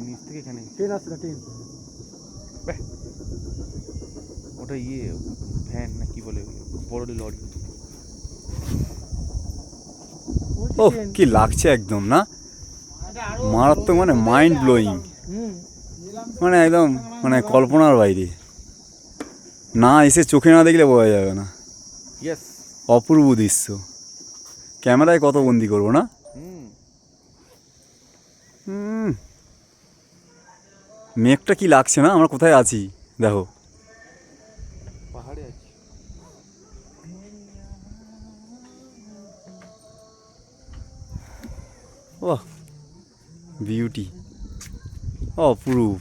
নিচ থেকে এখানে ট্রেন আসছে না, ট্রেন। ওটা ভ্যান না কি বলে, বড় লরি। ও কি লাগছে একদম না, মারাত্মক, মানে মাইন্ড ব্লোয়িং, মানে একদম মানে কল্পনার বাইরে, না এসে চোখে না দেখলে বোঝা যাবে না। ইয়েস, অপূর্ব দৃশ্য, ক্যামেরায় কত বন্দি করবো না। মেঘটা কি লাগছে না, আমরা কোথায় আছি দেখো। পাহাড়ে আছি। বাহ, বিউটি, অপরূপ।